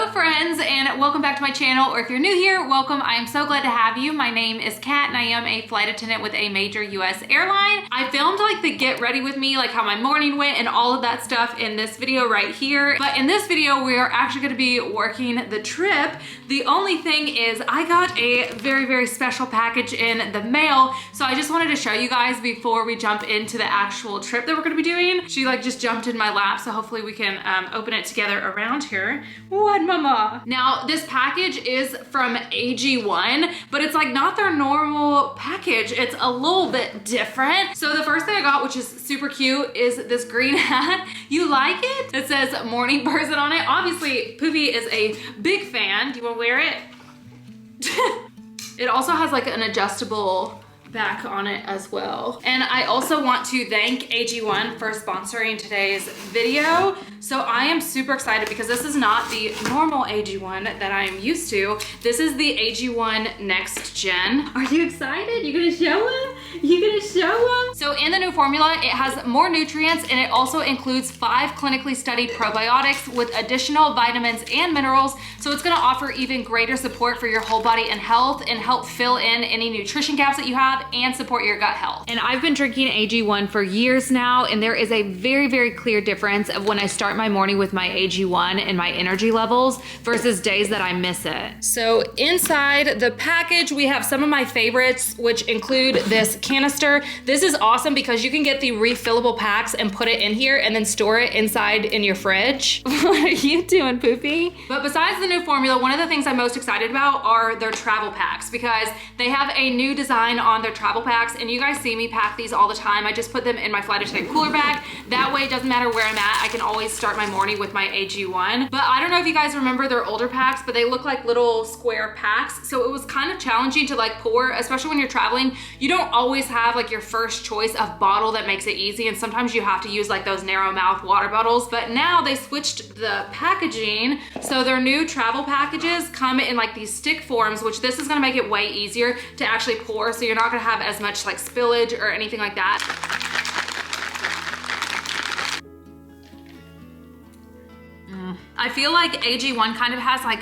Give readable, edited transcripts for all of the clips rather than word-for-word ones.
Hello friends, and welcome back to my channel, or if you're new here, welcome. I am so glad to have you. My name is Kat and I am a flight attendant with a major US airline. I filmed like the get ready with me, like how my morning went and all of that stuff in this video right here. But in this video, we are actually gonna be working the trip. The only thing is I got a very, very special package in the mail. So I just wanted to show you guys before we jump into the actual trip that we're gonna be doing. She like just jumped in my lap, so hopefully we can open it together around here. What, mama? Now, this package is from AG1, but it's like not their normal package. It's a little bit different. So the first thing I got, which is super cute, is this green hat. You like it? It says morning person on it. Obviously, Pkwy is a big fan. Do you wanna wear it? It also has like an adjustable back on it as well. And I also want to thank AG1 for sponsoring today's video. So I am super excited because this is not the normal AG1 that I am used to. This is the AG1 Next Gen. Are you excited? You gonna show him? You gonna show him? So in the new formula, it has more nutrients and it also includes 5 clinically studied probiotics with additional vitamins and minerals. So it's gonna offer even greater support for your whole body and health and help fill in any nutrition gaps that you have and support your gut health. And I've been drinking AG1 for years now, and there is a very, very clear difference of when I start my morning with my AG1 and my energy levels versus days that I miss it. So inside the package, we have some of my favorites, which include this canister. This is awesome because you can get the refillable packs and put it in here and then store it inside in your fridge. What are you doing, Poopy? But besides the new formula, one of the things I'm most excited about are their travel packs because they have a new design on their travel packs, and you guys see me pack these all the time. I just put them in my flight attendant cooler bag. That way it doesn't matter where I'm at, I can always start my morning with my AG1. But I don't know if you guys remember their older packs, but they look like little square packs. So it was kind of challenging to like pour, especially when you're traveling. You don't always have like your first choice of bottle that makes it easy, and sometimes you have to use like those narrow mouth water bottles. But now they switched the packaging. So their new travel packages come in like these stick forms, which this is gonna make it way easier to actually pour. So you're not gonna have as much like spillage or anything like that. I feel like AG1 kind of has like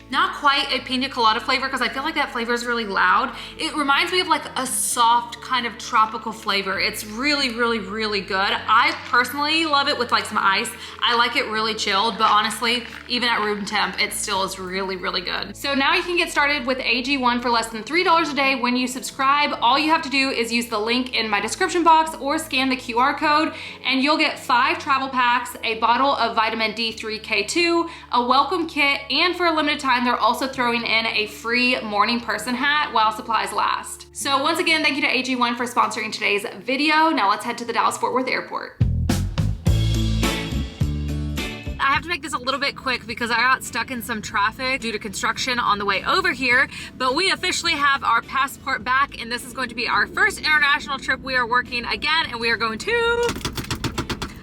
not quite a pina colada flavor because I feel like that flavor is really loud. It reminds me of like a soft kind of tropical flavor. It's really, really, really good. I personally love it with like some ice. I like it really chilled, but honestly, even at room temp, it still is really, really good. So now you can get started with AG1 for less than $3 a day when you subscribe. All you have to do is use the link in my description box or scan the QR code, and you'll get 5 travel packs, a bottle of vitamin D3K2, a welcome kit, and for a limited time, they're also throwing in a free morning person hat while supplies last. So once again, thank you to AG1 for sponsoring today's video. Now let's head to the Dallas-Fort Worth airport. I have to make this a little bit quick because I got stuck in some traffic due to construction on the way over here, but we officially have our passport back, and this is going to be our first international trip. We are working again, and we are going to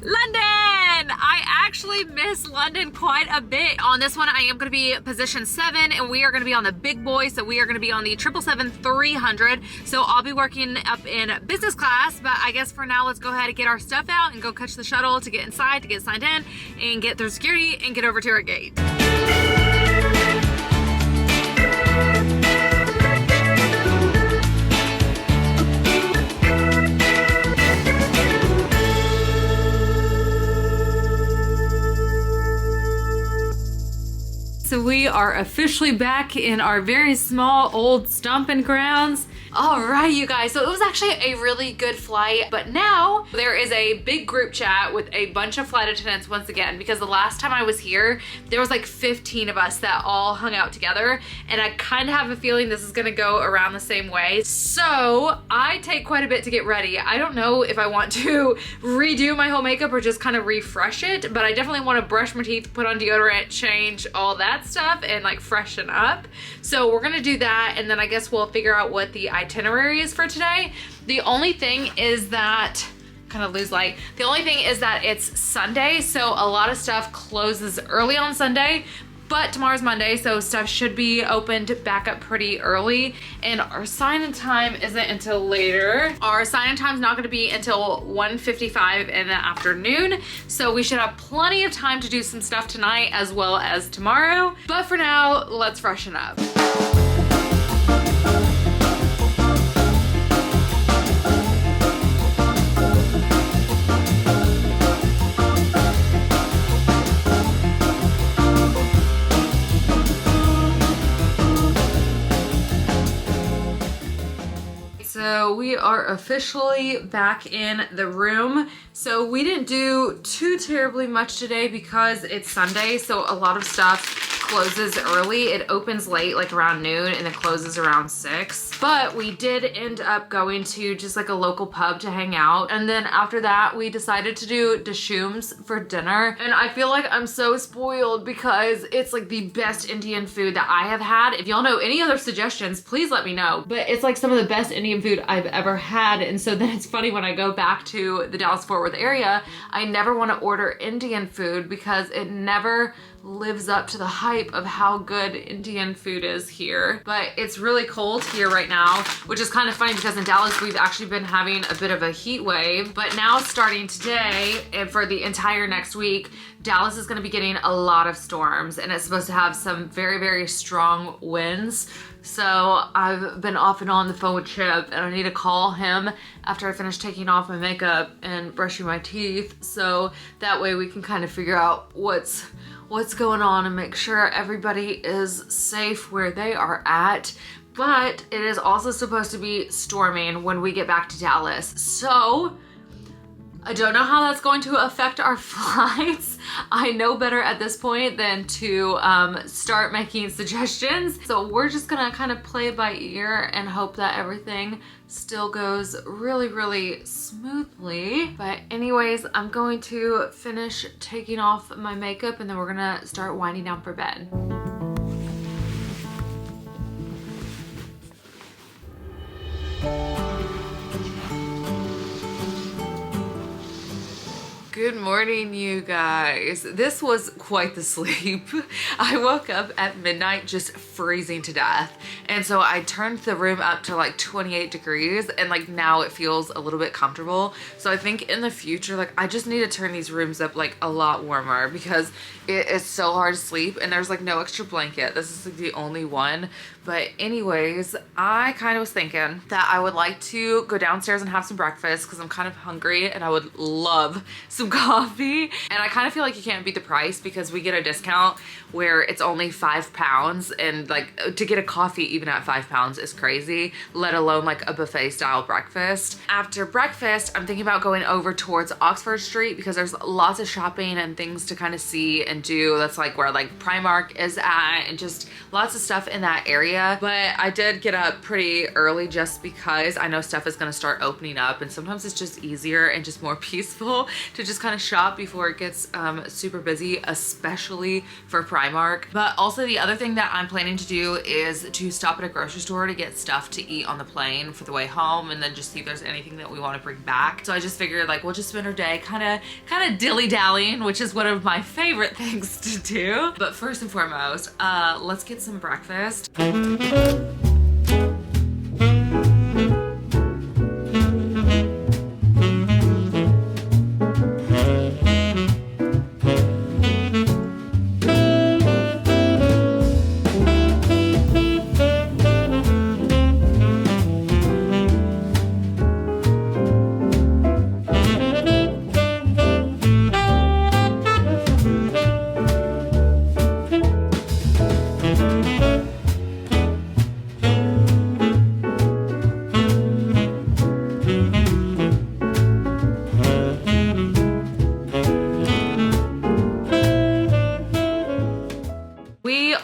London. I actually miss London quite a bit. On this one, I am gonna be position 7, and we are gonna be on the big boy, so we are gonna be on the 777-300. So I'll be working up in business class, but I guess for now, let's go ahead and get our stuff out and go catch the shuttle to get inside, to get signed in, and get through security and get over to our gate. So we are officially back in our very small old stomping grounds. All right, you guys, so it was actually a really good flight, but now there is a big group chat with a bunch of flight attendants once again, because the last time I was here, there was like 15 of us that all hung out together, and I kind of have a feeling this is gonna go around the same way. So I take quite a bit to get ready. I don't know if I want to redo my whole makeup or just kind of refresh it, but I definitely want to brush my teeth, put on deodorant, change all that stuff, and like freshen up. So we're gonna do that, and then I guess we'll figure out what the itinerary is for today. The only thing is that, kind of lose light, the only thing is that it's Sunday, so a lot of stuff closes early on Sunday, But tomorrow's Monday, so stuff should be opened back up pretty early, and our sign-in time isn't until later. Our sign-in time is not gonna be until 1:55 in the afternoon, so we should have plenty of time to do some stuff tonight as well as tomorrow. But for now, let's freshen up. So we are officially back in the room. So we didn't do too terribly much today because it's Sunday, so a lot of stuff closes early. It opens late, like around noon, and then closes around 6. But we did end up going to just like a local pub to hang out. And then after that, we decided to do Dishoom's for dinner. And I feel like I'm so spoiled because it's like the best Indian food that I have had. If y'all know any other suggestions, please let me know. But it's like some of the best Indian food I've ever had. And so then it's funny when I go back to the Dallas-Fort Worth area, I never want to order Indian food because it never lives up to the hype of how good Indian food is here. But it's really cold here right now, which is kind of funny because in Dallas we've actually been having a bit of a heat wave. But now starting today and for the entire next week, Dallas is going to be getting a lot of storms, and it's supposed to have some very, very strong winds. So I've been off and on the phone with Chip, and I need to call him after I finish taking off my makeup and brushing my teeth, so that way we can kind of figure out what's going on and make sure everybody is safe where they are at. But it is also supposed to be storming when we get back to Dallas. So I don't know how that's going to affect our flights. I know better at this point than to start making suggestions. So we're just gonna kind of play it by ear and hope that everything still goes really, really smoothly. But anyways, I'm going to finish taking off my makeup and then we're gonna start winding down for bed. Good morning, you guys. This was quite the sleep. I woke up at midnight just freezing to death. And so I turned the room up to like 28 degrees and like now it feels a little bit comfortable. So I think in the future, like I just need to turn these rooms up like a lot warmer because it is so hard to sleep and there's like no extra blanket. This is like the only one. But anyways, I kind of was thinking that I would like to go downstairs and have some breakfast because I'm kind of hungry and I would love some coffee. And I kind of feel like you can't beat the price because we get a discount where it's only £5, and like to get a coffee even at £5 is crazy, let alone like a buffet style breakfast. After breakfast, I'm thinking about going over towards Oxford Street because there's lots of shopping and things to kind of see and do. That's like where like Primark is at and just lots of stuff in that area. But I did get up pretty early just because I know stuff is gonna start opening up, and sometimes it's just easier and just more peaceful to just kind of shop before it gets super busy, especially for Primark. But also the other thing that I'm planning to do is to stop at a grocery store to get stuff to eat on the plane for the way home, and then just see if there's anything that we want to bring back. So I just figured like we'll just spend our day kind of dilly-dallying, which is one of my favorite things to do. But first and foremost, let's get some breakfast.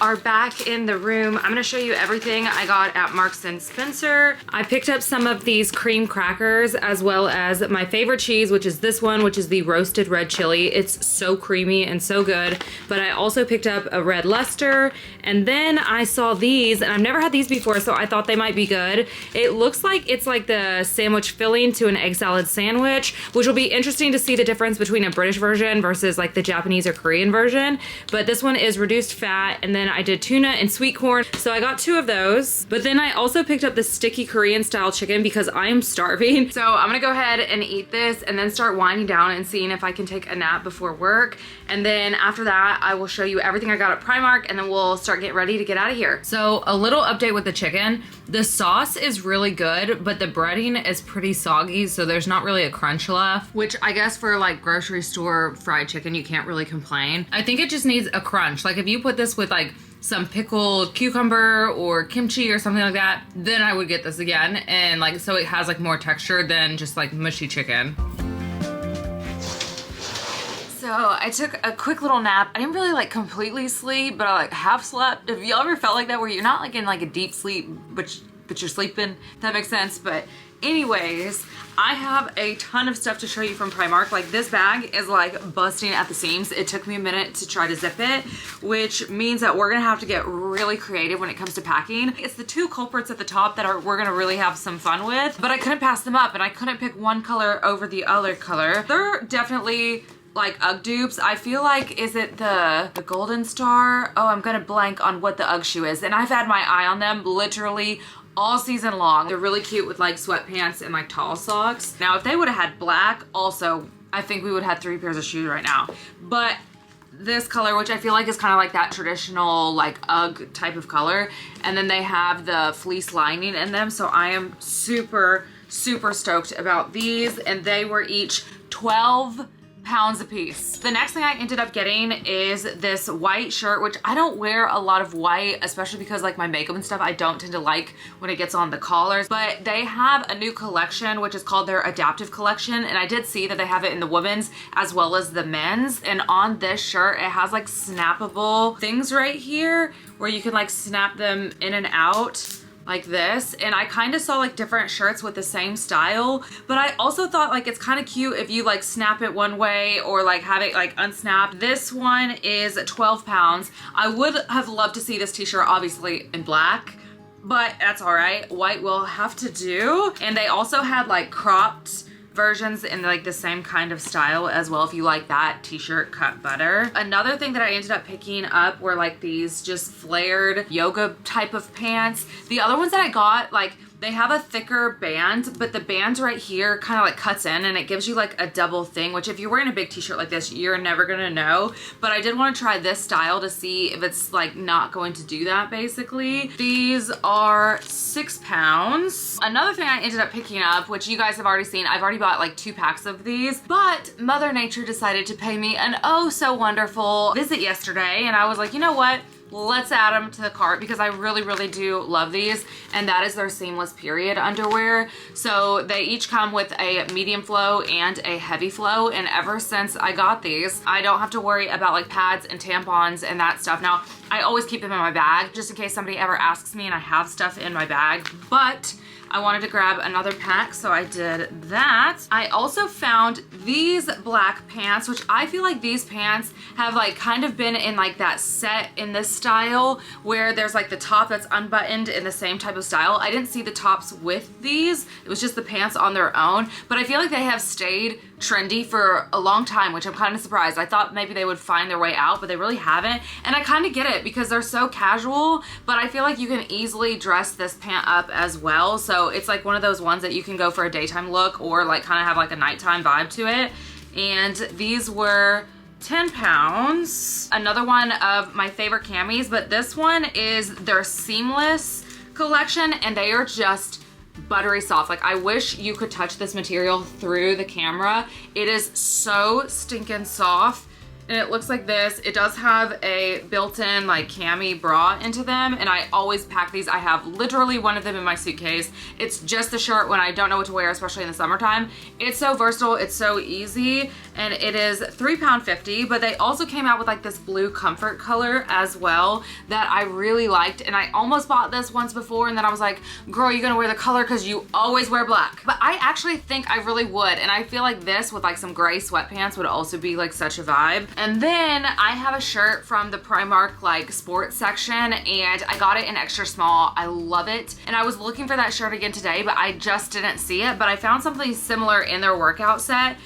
Are back in the room. I'm gonna show you everything I got at Marks and Spencer. I picked up some of these cream crackers as well as my favorite cheese, which is this one, which is the roasted red chili. It's so creamy and so good. But I also picked up a red Leicester, and then I saw these, and I've never had these before, so I thought they might be good. It looks like it's like the sandwich filling to an egg salad sandwich, which will be interesting to see the difference between a British version versus like the Japanese or Korean version. But this one is reduced fat that. And then I did tuna and sweet corn. So I got 2 of those. But then I also picked up the sticky Korean style chicken because I am starving. So I'm gonna go ahead and eat this and then start winding down and seeing if I can take a nap before work. And then after that, I will show you everything I got at Primark and then we'll start getting ready to get out of here. So a little update with the chicken. The sauce is really good, but the breading is pretty soggy, so there's not really a crunch left, which I guess for like grocery store fried chicken, you can't really complain. I think it just needs a crunch. Like if you put this with like some pickled cucumber or kimchi or something like that, then I would get this again. And like, so it has like more texture than just like mushy chicken. So I took a quick little nap. I didn't really like completely sleep, but I like half slept. Have you ever felt like that where you're not like in like a deep sleep, but you're sleeping? If that makes sense. But anyways, I have a ton of stuff to show you from Primark. Like this bag is like busting at the seams. It took me a minute to try to zip it, which means that we're gonna have to get really creative when it comes to packing. It's the 2 culprits at the top that we're gonna really have some fun with, but I couldn't pass them up and I couldn't pick one color over the other color. They're definitely like UGG dupes. I feel like, is it the Golden Star? Oh, I'm gonna blank on what the UGG shoe is. And I've had my eye on them literally all season long. They're really cute with like sweatpants and like tall socks. Now, if they would have had black, also, I think we would have had 3 pairs of shoes right now. But this color, which I feel like is kind of like that traditional like UGG type of color. And then they have the fleece lining in them. So I am super, super stoked about these. And they were each 12 pounds a piece. The next thing I ended up getting is this white shirt, which I don't wear a lot of white, especially because like my makeup and stuff, I don't tend to like when it gets on the collars, but they have a new collection, which is called their adaptive collection. And I did see that they have it in the women's as well as the men's. And on this shirt, it has like snappable things right here where you can like snap them in and out like this. And I kind of saw like different shirts with the same style, but I also thought like it's kind of cute if you like snap it one way or like have it like unsnapped. This one is 12 pounds. I would have loved to see this t-shirt obviously in black, but that's all right. White will have to do. And they also had like cropped versions in like the same kind of style as well if you like that t-shirt cut better. Another thing that I ended up picking up were like these just flared yoga type of pants. The other ones that I got, like they have a thicker band, but the band right here kind of like cuts in and it gives you like a double thing, which if you're wearing a big t-shirt like this, you're never gonna know. But I did want to try this style to see if it's like not going to do that basically. These are 6 pounds. Another thing I ended up picking up, which you guys have already seen, I've already bought like 2 packs of these, but Mother Nature decided to pay me an oh so wonderful visit yesterday. And I was like, you know what? Let's add them to the cart because I really, really do love these. And that is their seamless period underwear. So they each come with a medium flow and a heavy flow. And ever since I got these, I don't have to worry about like pads and tampons and that stuff. Now, I always keep them in my bag just in case somebody ever asks me and I have stuff in my bag. But I wanted to grab another pack, so I did that. I also found these black pants, which I feel like these pants have like kind of been in like that set in this style where there's like the top that's unbuttoned in the same type of style. I didn't see the tops with these. It was just the pants on their own, but I feel like they have stayed trendy for a long time, which I'm kind of surprised. I thought maybe they would find their way out, but they really haven't. And I kind of get it because they're so casual, but I feel like you can easily dress this pant up as well. So it's like one of those ones that you can go for a daytime look or like kind of have like a nighttime vibe to it. And these were 10 pounds. Another one of my favorite camis, but this one is their seamless collection and they are just buttery soft. Like I wish you could touch this material through the camera. It is so stinking soft. And it looks like this. It does have a built-in like cami bra into them. And I always pack these. I have literally one of them in my suitcase. It's just the shirt when I don't know what to wear, especially in the summertime. It's so versatile. It's so easy. And it is £3.50, but they also came out with like this blue comfort color as well that I really liked. And I almost bought this once before and then I was like, girl, you're gonna wear the color because you always wear black. But I actually think I really would. And I feel like this with like some gray sweatpants would also be like such a vibe. And then I have a shirt from the Primark like sports section and I got it in extra small. I love it. And I was looking for that shirt again today, but I just didn't see it. But I found something similar in their workout set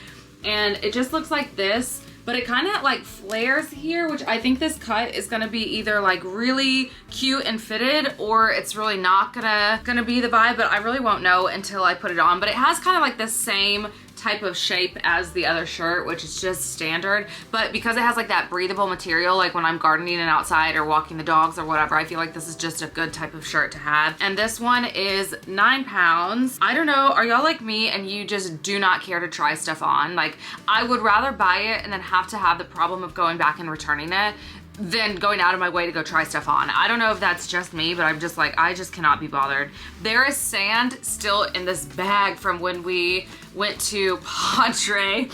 and it just looks like this. but it kind of like flares here, which I think this cut is gonna be either like really cute and fitted, or it's really not gonna be the vibe, but I really won't know until I put it on. But it has kind of like the same type of shape as the other shirt, which is just standard, but because it has like that breathable material, like when I'm gardening and outside or walking the dogs or whatever, I feel like this is just a good type of shirt to have. And this one is 9 pounds. I don't know, are y'all like me and you just do not care to try stuff on? Like, I would rather buy it and then have to have the problem of going back and returning it than going out of my way to go try stuff on. I don't know if that's just me, but I'm just like, I just cannot be bothered. There is sand still in this bag from when we went to Padre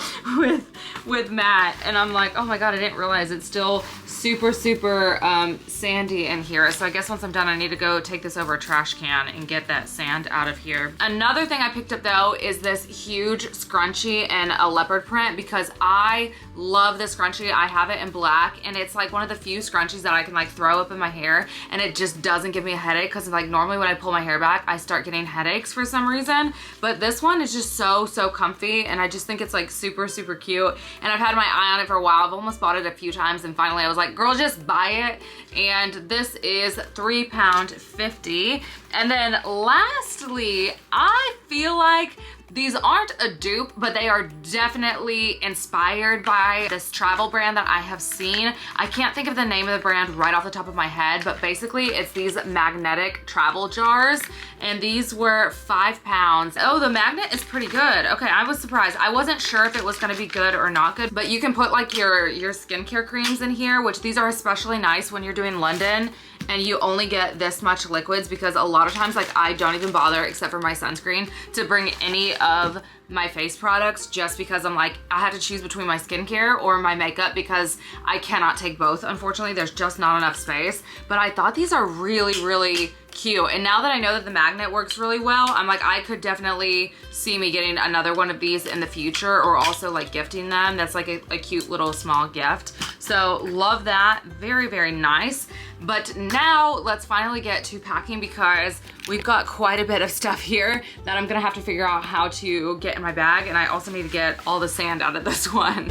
with Matt, and I'm like, oh my god, I didn't realize it's still super sandy in here. So I guess once I'm done, I need to go take this over a trash can and get that sand out of here. Another thing I picked up though is this huge scrunchie in a leopard print, because I love this scrunchie. I have it in black, and it's like one of the few scrunchies that I can like throw up in my hair and it just doesn't give me a headache, because like normally when I pull my hair back, I start getting headaches for some reason. But this one is just so comfy, and I just think it's like super cute, and I've had my eye on it for a while. I've almost bought it a few times, and finally I was like, girl, just buy it. And this is £3.50. And then lastly, I feel like these aren't a dupe, but they are definitely inspired by this travel brand that I have seen. I can't think of the name of the brand right off the top of my head, but basically it's these magnetic travel jars, and these were 5 pounds. Oh, the magnet is pretty good. Okay, I was surprised. I wasn't sure if it was gonna be good or not good, but you can put like your skincare creams in here, which these are especially nice when you're doing London and you only get this much liquids, because a lot of times like I don't even bother, except for my sunscreen, to bring any of my face products, just because I'm like, I had to choose between my skincare or my makeup, because I cannot take both. Unfortunately, there's just not enough space. But I thought these are really cute. And now that I know that the magnet works really well, I'm like, I could definitely see me getting another one of these in the future, or also like gifting them. That's like a cute little small gift. So love that. Very nice. But now let's finally get to packing, because we've got quite a bit of stuff here that I'm gonna have to figure out how to get in my bag, and I also need to get all the sand out of this one.